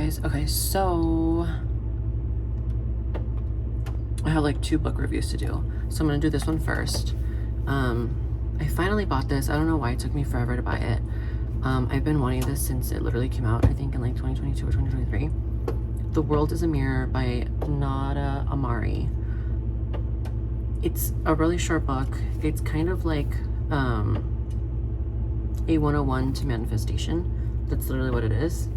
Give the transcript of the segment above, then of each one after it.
guys. Okay, so I have like 2 book reviews to do. So I'm gonna do this one first. I finally bought this. I don't know why it took me forever to buy it. I've been wanting this since it literally came out, I think in like 2022 or 2023. The World is a Mirror by Amari. It's a really short book. It's kind of like a 101 to manifestation. That's literally what it is.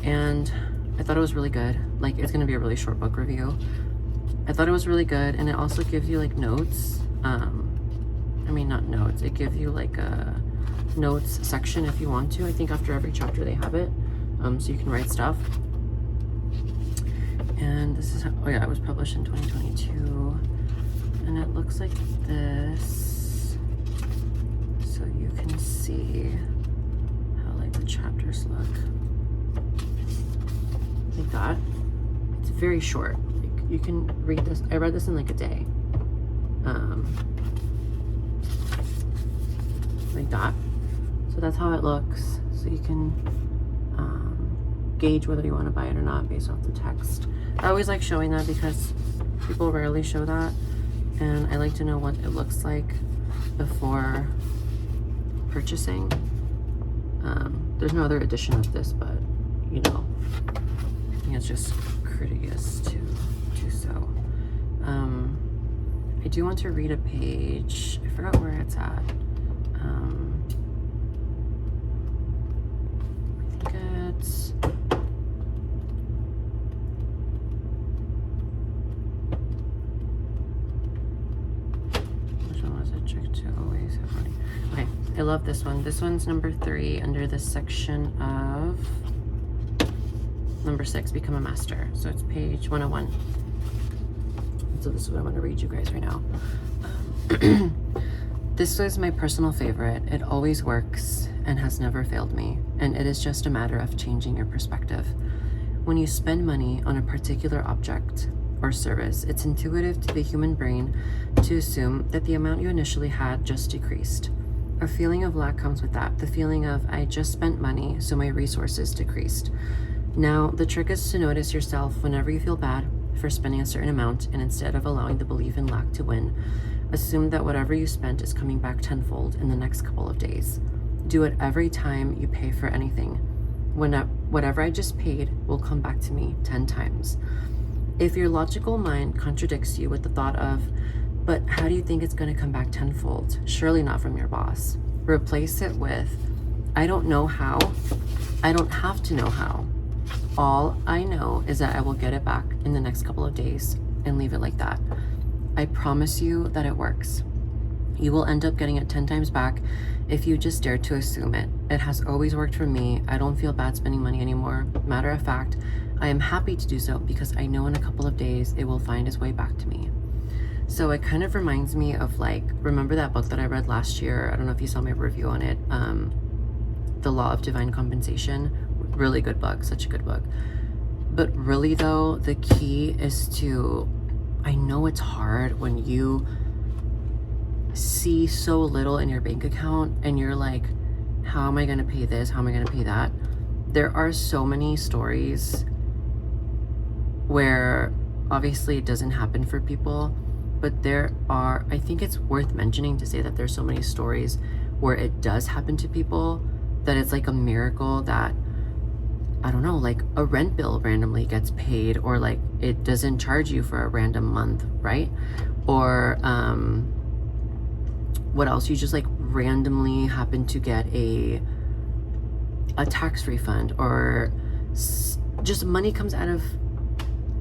And I thought it was really good. Like, it's gonna be a really short book review. I thought it was really good, and it also gives you like notes. I mean, not notes. It gives you like a notes section if you want to. I think after every chapter they have it, so you can write stuff. And this is how, oh yeah, it was published in 2022, and it looks like this, so you can see how like the chapters look. Like that. It's very short. Like, you can read this. I read this in like a day. Like that. So that's how it looks. So you can gauge whether you want to buy it or not based off the text. I always like showing that because people rarely show that, and I like to know what it looks like before purchasing. There's no other edition of this, but you know, I think it's just courteous to do so. I do want to read a page. I forgot where it's at. I think it's which one was it? Check to always have money. Okay, I love this one. This one's number 3 under the section of number 6, Become a Master. So it's page 101. So this is what I want to read you guys right now. This was my personal favorite. It always works and has never failed me, and it is just a matter of changing your perspective. When you spend money on a particular object or service, it's intuitive to the human brain to assume that the amount you initially had just decreased. A feeling of lack comes with that, the feeling of I just spent money, so my resources decreased. Now, the trick is to notice yourself whenever you feel bad for spending a certain amount, and instead of allowing the belief in lack to win, assume that whatever you spent is coming back tenfold in the next couple of days. Do it every time you pay for anything. Whatever I just paid will come back to me 10 times. If your logical mind contradicts you with the thought of, but how do you think it's going to come back tenfold? Surely not from your boss. Replace it with, I don't know how. I don't have to know how. All I know is that I will get it back in the next couple of days, and leave it like that. I promise you that it works. You will end up getting it 10 times back if you just dare to assume it. It has always worked for me. I don't feel bad spending money anymore. Matter of fact, I am happy to do so because I know in a couple of days it will find its way back to me. So it kind of reminds me of, like, remember that book that I read last year? I don't know if you saw my review on it. The Law of Divine Compensation. Really good book, such a good book. But really though, the key is to, I know it's hard when you see so little in your bank account and you're like, how am I gonna pay this? How am I gonna pay that? There are so many stories where obviously it doesn't happen for people, but there are, I think it's worth mentioning to say that there's so many stories where it does happen to people that it's like a miracle that, I don't know, like a rent bill randomly gets paid, or like it doesn't charge you for a random month, right? Or what else? You just like randomly happen to get a tax refund, or just money comes out of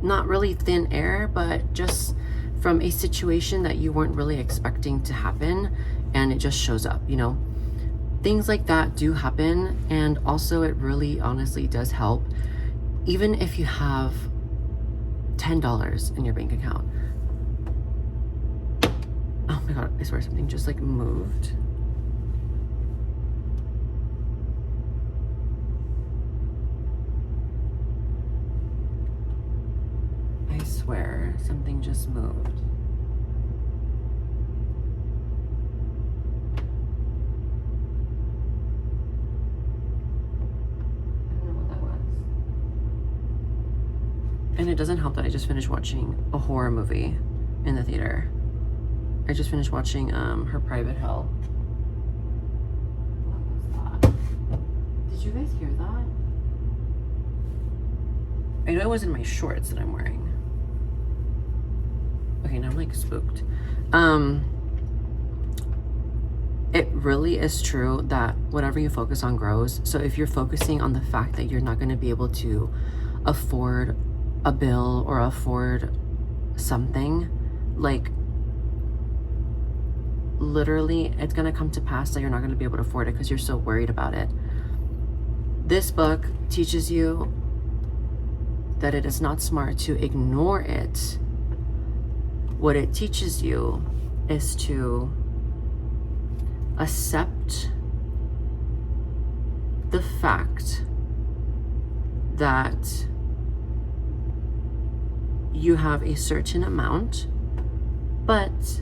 not really thin air, but just from a situation that you weren't really expecting to happen, and it just shows up, you know? Things like that do happen, and also it really honestly does help. Even if you have $10 in your bank account. Oh my god, I swear something just like moved. I swear something just moved. I don't know what that was. it doesn't help that I just finished watching a horror movie in the theater. I just finished watching Her Private Hell. What was that? Did you guys hear that? I know it was in my shorts that I'm wearing. Okay, now I'm like spooked. It really is true that whatever you focus on grows. So if you're focusing on the fact that you're not going to be able to afford a bill or afford something, like literally it's going to come to pass that you're not going to be able to afford it because you're so worried about it. This book teaches you that it is not smart to ignore it. What it teaches you is to accept the fact that you have a certain amount, but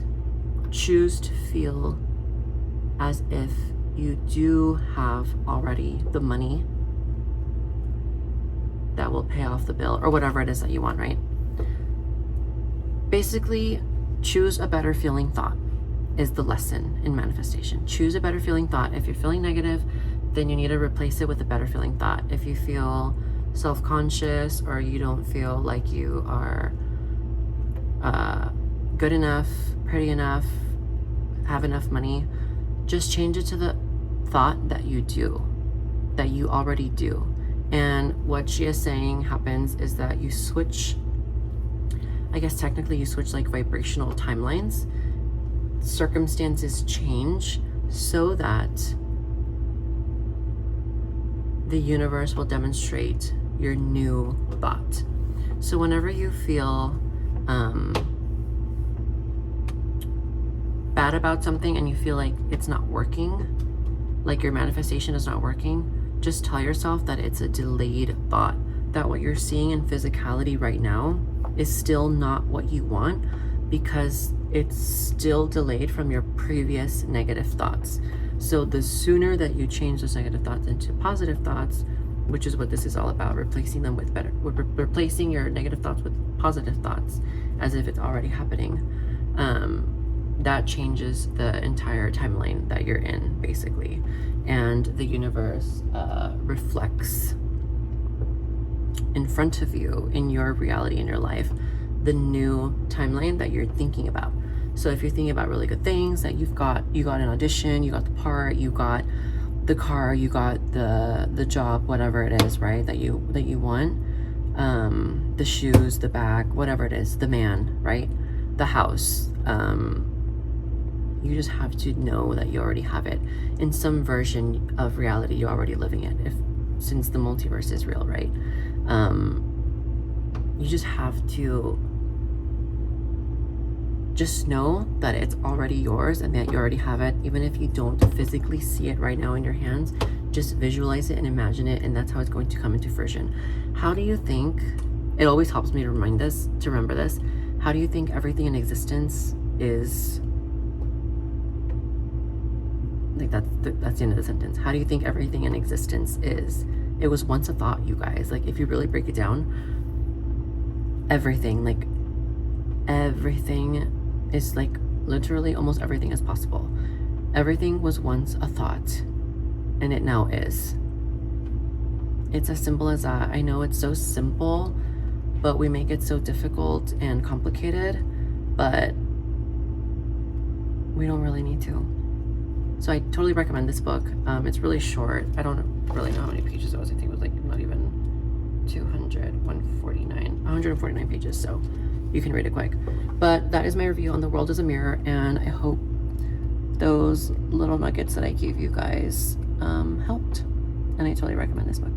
choose to feel as if you do have already the money that will pay off the bill or whatever it is that you want, right? Basically, choose a better feeling thought is the lesson in manifestation. Choose a better feeling thought. If you're feeling negative, then you need to replace it with a better feeling thought. If you feel self-conscious or you don't feel like you are good enough, pretty enough, have enough money, just change it to the thought that you do, that you already do. And what she is saying happens is that you switch, I guess technically you switch like vibrational timelines. Circumstances change so that the universe will demonstrate your new thought. So whenever you feel bad about something and you feel like it's not working, like your manifestation is not working, just tell yourself that it's a delayed thought, that what you're seeing in physicality right now is still not what you want because it's still delayed from your previous negative thoughts. So the sooner that you change those negative thoughts into positive thoughts, which is what this is all about, replacing them with replacing your negative thoughts with positive thoughts as if it's already happening, that changes the entire timeline that you're in, basically. And the universe reflects in front of you in your reality, in your life, the new timeline that you're thinking about. So if you're thinking about really good things that you got an audition, you got the part, you got the car, you got the job, whatever it is, right, that you want, the shoes, the bag, whatever it is, the man, right, the house, you just have to know that you already have it in some version of reality. You're already living it, since the multiverse is real, right? You just have to just know that it's already yours and that you already have it. Even if you don't physically see it right now in your hands, just visualize it and imagine it, and that's how it's going to come into fruition. How do you think, it always helps me to remember this, how do you think everything in existence is, like that's the end of the sentence. How do you think everything in existence is? It was once a thought, you guys. Like if you really break it down, everything is like literally almost everything is possible. Everything was once a thought and it now is. It's as simple as that. I know it's so simple, but we make it so difficult and complicated, but we don't really need to. So I totally recommend this book. It's really short. I don't really know how many pages it was. I think it was like not even 149 pages. So you can read it quick. But that is my review on The World is a Mirror. And I hope those little nuggets that I gave you guys helped. And I totally recommend this book.